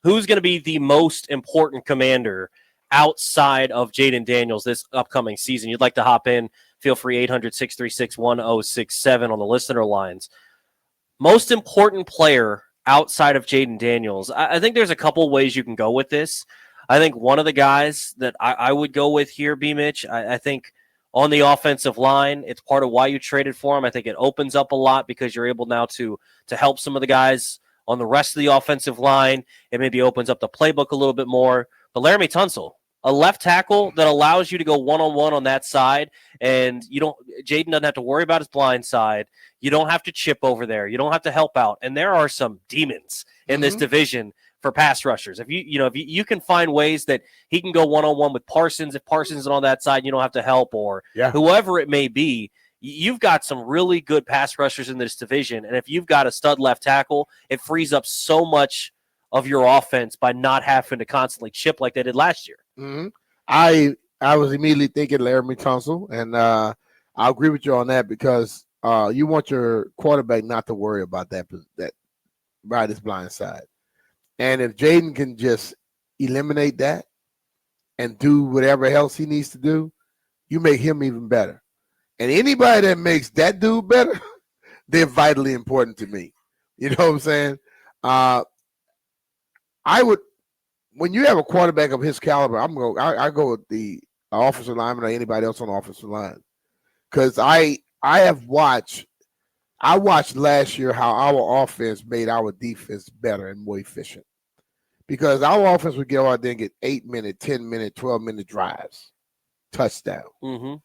who's going to be the most important commander outside of Jayden Daniels this upcoming season? You'd like to hop in, feel free, 800-636-1067 on the listener lines. Most important player outside of Jayden Daniels. I think there's a couple ways you can go with this. I think one of the guys that I would go with here, BMitch, I think on the offensive line, it's part of why you traded for him. I think it opens up a lot because you're able now to help some of the guys on the rest of the offensive line. It maybe opens up the playbook a little bit more. But Laramie Tunsil, a left tackle that allows you to go one-on-one on that side, and Jayden doesn't have to worry about his blind side. You don't have to chip over there. You don't have to help out. And there are some demons in this division for pass rushers. If you can find ways that he can go one-on-one with Parsons, if Parsons is on that side, you don't have to help, or whoever it may be, you've got some really good pass rushers in this division. And if you've got a stud left tackle, it frees up so much of your offense by not having to constantly chip like they did last year. Mm-hmm. I was immediately thinking Laramie Tunsil, and I agree with you on that because you want your quarterback not to worry about that right his blind side. And if Jayden can just eliminate that and do whatever else he needs to do, you make him even better. And anybody that makes that dude better, they're vitally important to me. You know what I'm saying? When you have a quarterback of his caliber, I go with the offensive lineman or anybody else on the offensive line. Because I watched last year how our offense made our defense better and more efficient. Because our offense would go out there and get 8-minute, 10-minute, 12-minute drives, touchdown. Mm-hmm.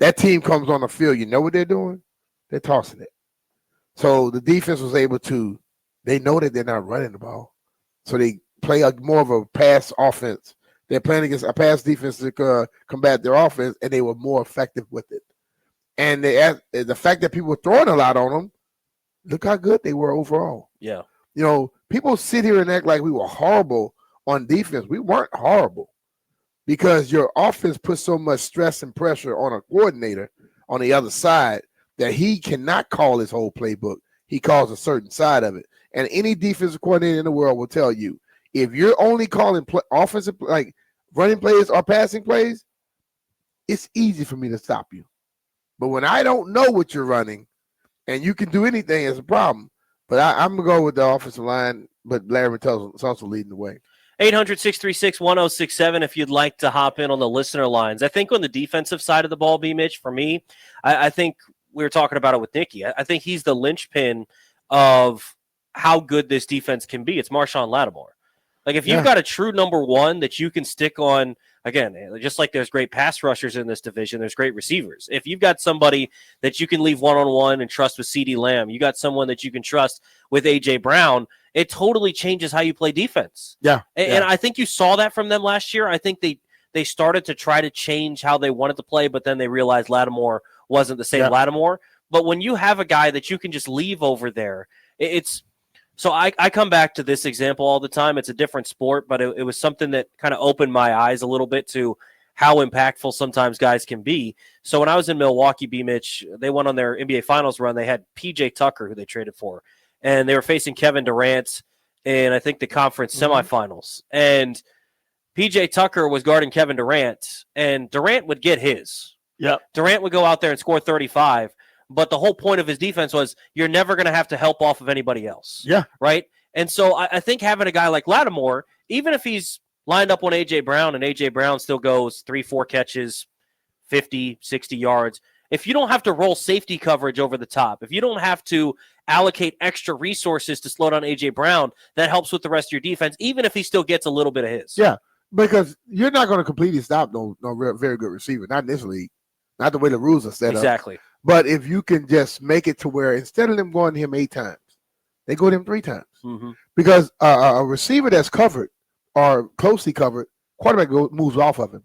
That team comes on the field. You know what they're doing? They're tossing it. So the defense was able to, they know that they're not running the ball. So they play more of a pass offense. They're playing against a pass defense to combat their offense, and they were more effective with it. And the fact that people were throwing a lot on them, look how good they were overall. Yeah. You know, people sit here and act like we were horrible on defense. We weren't horrible because your offense puts so much stress and pressure on a coordinator on the other side that he cannot call his whole playbook. He calls a certain side of it. And any defensive coordinator in the world will tell you, if you're only calling offensive, like running plays or passing plays, it's easy for me to stop you. But when I don't know what you're running and you can do anything, it's a problem. But I'm going to go with the offensive line, but Larry Tunsil leading the way. 800-636-1067 if you'd like to hop in on the listener lines. I think on the defensive side of the ball, BMitch, for me, I think we were talking about it with Nicky. I think he's the linchpin of how good this defense can be. It's Marshawn Lattimore. Like, if you've got a true number one that you can stick on, again, just like there's great pass rushers in this division, there's great receivers. If you've got somebody that you can leave one-on-one and trust with CeeDee Lamb, you got someone that you can trust with A.J. Brown, it totally changes how you play defense. Yeah. And I think you saw that from them last year. I think they started to try to change how they wanted to play, but then they realized Lattimore wasn't the same Lattimore. But when you have a guy that you can just leave over there, it's – so I come back to this example all the time. It's a different sport, but it was something that kind of opened my eyes a little bit to how impactful sometimes guys can be. So when I was in Milwaukee, BMitch, they went on their NBA Finals run. They had P.J. Tucker, who they traded for, and they were facing Kevin Durant in, I think, the conference semifinals. And P.J. Tucker was guarding Kevin Durant, and Durant would get his. Yep. Durant would go out there and score 35. But the whole point of his defense was you're never going to have to help off of anybody else. Yeah. Right? And so I think having a guy like Lattimore, even if he's lined up on A.J. Brown and A.J. Brown still goes 3-4 catches, 50, 60 yards, if you don't have to roll safety coverage over the top, if you don't have to allocate extra resources to slow down A.J. Brown, that helps with the rest of your defense, even if he still gets a little bit of his. Yeah, because you're not going to completely stop no very good receiver, not in this league, not the way the rules are set up. Exactly. But if you can just make it to where instead of them going to him 8 times, they go to him 3 times. Mm-hmm. Because a receiver that's covered or closely covered, quarterback moves off of him.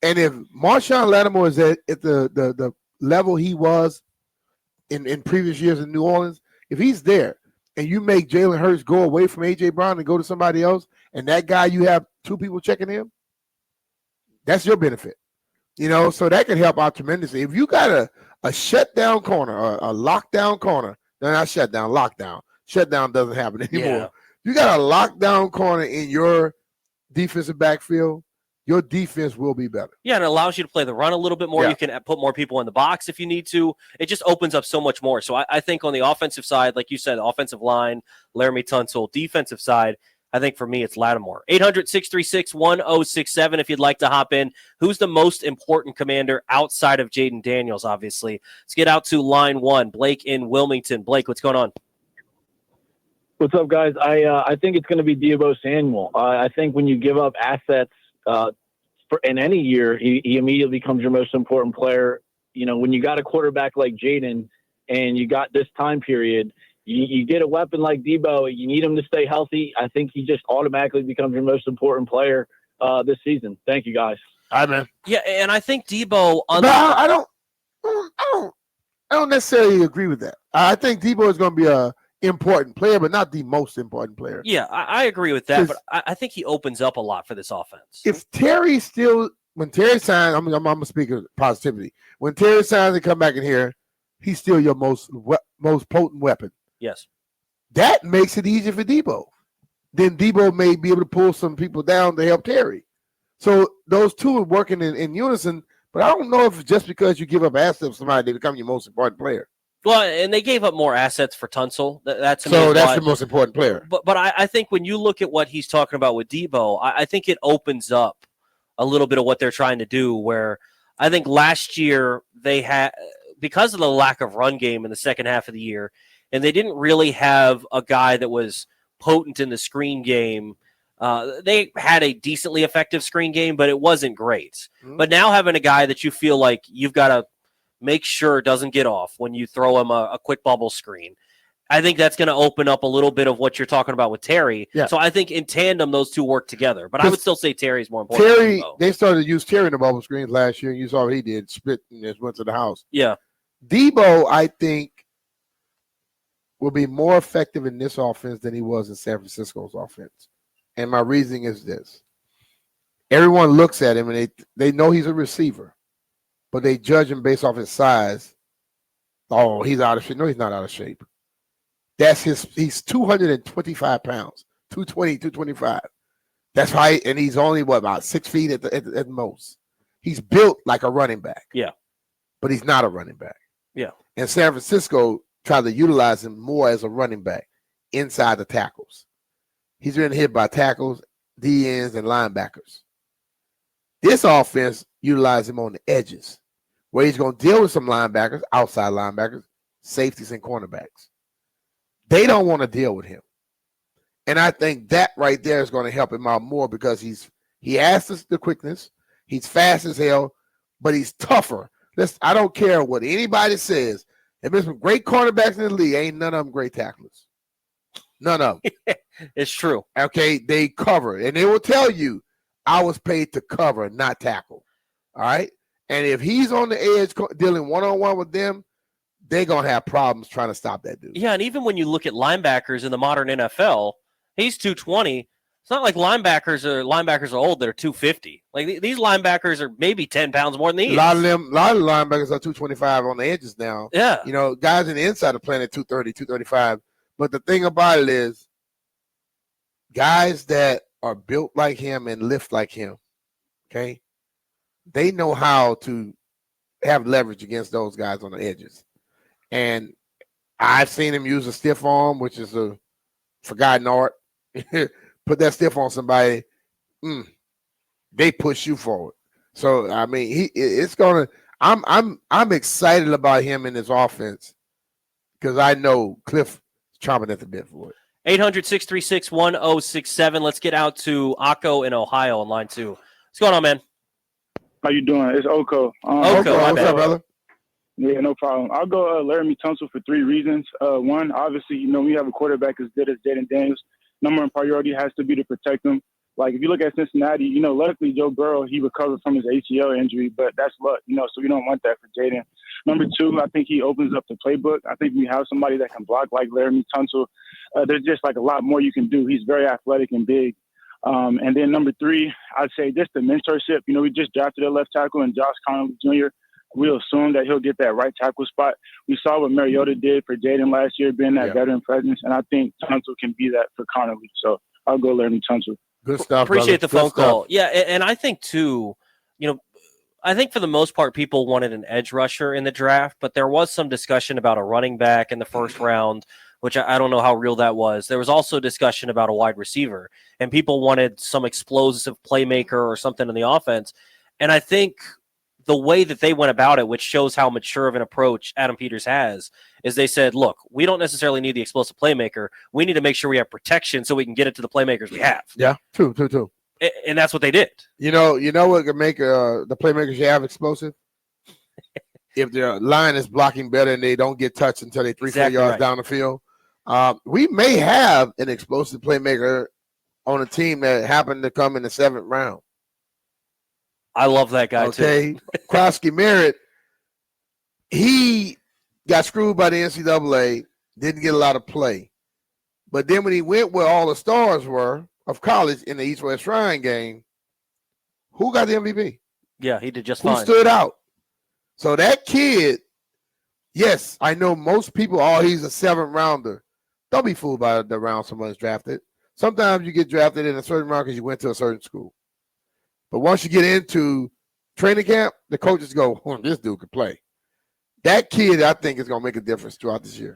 And if Marshawn Lattimore is at the level he was in previous years in New Orleans, if he's there and you make Jalen Hurts go away from A.J. Brown and go to somebody else, and that guy you have 2 people checking him, that's your benefit. You know, so that can help out tremendously. If you got a shutdown corner, or a lockdown corner, no, not shutdown, lockdown. Shutdown doesn't happen anymore. You got a lockdown corner in your defensive backfield, your defense will be better. Yeah, and it allows you to play the run a little bit more. Yeah. You can put more people in the box if you need to. It just opens up so much more. So I think on the offensive side, like you said, offensive line, Laramie Tunsil, defensive side, I think for me it's Lattimore. 800-636-1067 if you'd like to hop in. Who's the most important commander outside of Jayden Daniels, obviously? Let's get out to line one. Blake in Wilmington. Blake, what's going on? What's up, guys? I think it's going to be Debo Samuel. I think when you give up assets in any year, he immediately becomes your most important player. You know, when you got a quarterback like Jayden and you got this time period, you get a weapon like Debo, you need him to stay healthy. I think he just automatically becomes your most important player this season. Thank you, guys. All right, man. Yeah, and I think Debo. I don't necessarily agree with that. I think Debo is going to be a important player, but not the most important player. Yeah, I agree with that, but I think he opens up a lot for this offense. If Terry when Terry signs, I'm going to speak of positivity. When Terry signs and come back in here, he's still your most potent weapon. Yes. That makes it easier for Debo. Then Debo may be able to pull some people down to help Terry. So those two are working in unison, but I don't know if it's just because you give up assets to somebody, they become your most important player. Well, and they gave up more assets for Tunsil. That's the most important player. But I think when you look at what he's talking about with Debo, I think it opens up a little bit of what they're trying to do, where I think last year they had, because of the lack of run game in the second half of the year, and they didn't really have a guy that was potent in the screen game. They had a decently effective screen game, but it wasn't great. Mm-hmm. But now having a guy that you feel like you've got to make sure doesn't get off when you throw him a quick bubble screen, I think that's going to open up a little bit of what you're talking about with Terry. Yeah. So I think in tandem, those two work together. But I would still say Terry's more important. They started to use Terry in the bubble screens last year, and you saw what he did, spit and just went to the house. Yeah. Debo, I think, will be more effective in this offense than he was in San Francisco's offense. And my reasoning is this. Everyone looks at him, and they know he's a receiver, but they judge him based off his size. Oh, he's out of shape. No, he's not out of shape. He's 225 pounds, 220, 225. That's right. And he's only, about 6 feet at most. He's built like a running back. Yeah. But he's not a running back. Yeah. And San Francisco tried to utilize him more as a running back inside the tackles. He's been hit by tackles, DNs, and linebackers. This offense utilizes him on the edges, where he's going to deal with some linebackers, outside linebackers, safeties, and cornerbacks. They don't want to deal with him. And I think that right there is going to help him out more because he has the quickness. He's fast as hell, but he's tougher. I don't care what anybody says. There's some great cornerbacks in the league. Ain't none of them great tacklers. None of them. It's true. Okay, they cover. And they will tell you, I was paid to cover, not tackle. All right? And if he's on the edge dealing one-on-one with them, they're going to have problems trying to stop that dude. Yeah, and even when you look at linebackers in the modern NFL, he's 220. It's not like linebackers are old that are 250. Like these linebackers are maybe 10 pounds more than these. A lot of linebackers are 225 on the edges now. Yeah. You know, guys in the inside are playing at 230, 235. But the thing about it is, guys that are built like him and lift like him, okay, they know how to have leverage against those guys on the edges. And I've seen him use a stiff arm, which is a forgotten art. Put that stiff on somebody, they push you forward. So I mean, it's gonna. I'm excited about him in this offense because I know Cliff is chomping at the bit for it. 800-636-1067. Let's get out to Akko in Ohio on line 2. What's going on, man? How you doing? It's Oko. Oko, what's up, brother? Yeah, no problem. I'll go Laramie Tunsil for 3 reasons. One, obviously, we have a quarterback as good as Jayden Daniels. Number one priority has to be to protect him. Like, if you look at Cincinnati, luckily Joe Burrow, he recovered from his ACL injury, but that's luck, so we don't want that for Jayden. Number 2, I think he opens up the playbook. I think we have somebody that can block like Laramie Tunsil. There's just, like, a lot more you can do. He's very athletic and big. And then number 3, I'd say just the mentorship. We just drafted a left tackle and Josh Connolly Jr. we assume that he'll get that right tackle spot. We saw what Mariota did for Jayden last year, being that veteran presence, and I think Tunsil can be that for Connerly. So I'll go Laramie Tunsil. Good stuff. Appreciate the phone stuff. call. Yeah, and I think too, I think for the most part, people wanted an edge rusher in the draft, but there was some discussion about a running back in the first round, which I don't know how real that was. There was also discussion about a wide receiver, and people wanted some explosive playmaker or something in the offense. And I think the way that they went about it, which shows how mature of an approach Adam Peters has, is they said, look, we don't necessarily need the explosive playmaker. We need to make sure we have protection so we can get it to the playmakers we have. Yeah, true. And that's what they did. You know what can make the playmakers you have explosive? If their line is blocking better and they don't get touched until they're 3-4 yards down the field. We may have an explosive playmaker on a team that happened to come in the 7th round. I love that guy too. Okay, Krosky Merritt, he got screwed by the NCAA, didn't get a lot of play. But then when he went where all the stars were of college in the East-West Shrine game, who got the MVP? Yeah, he did just fine. Who stood out? So that kid, yes, I know most people, he's a 7th rounder. Don't be fooled by the round someone's drafted. Sometimes you get drafted in a certain round because you went to a certain school. But once you get into training camp, the coaches go, this dude can play. That kid, I think, is going to make a difference throughout this year.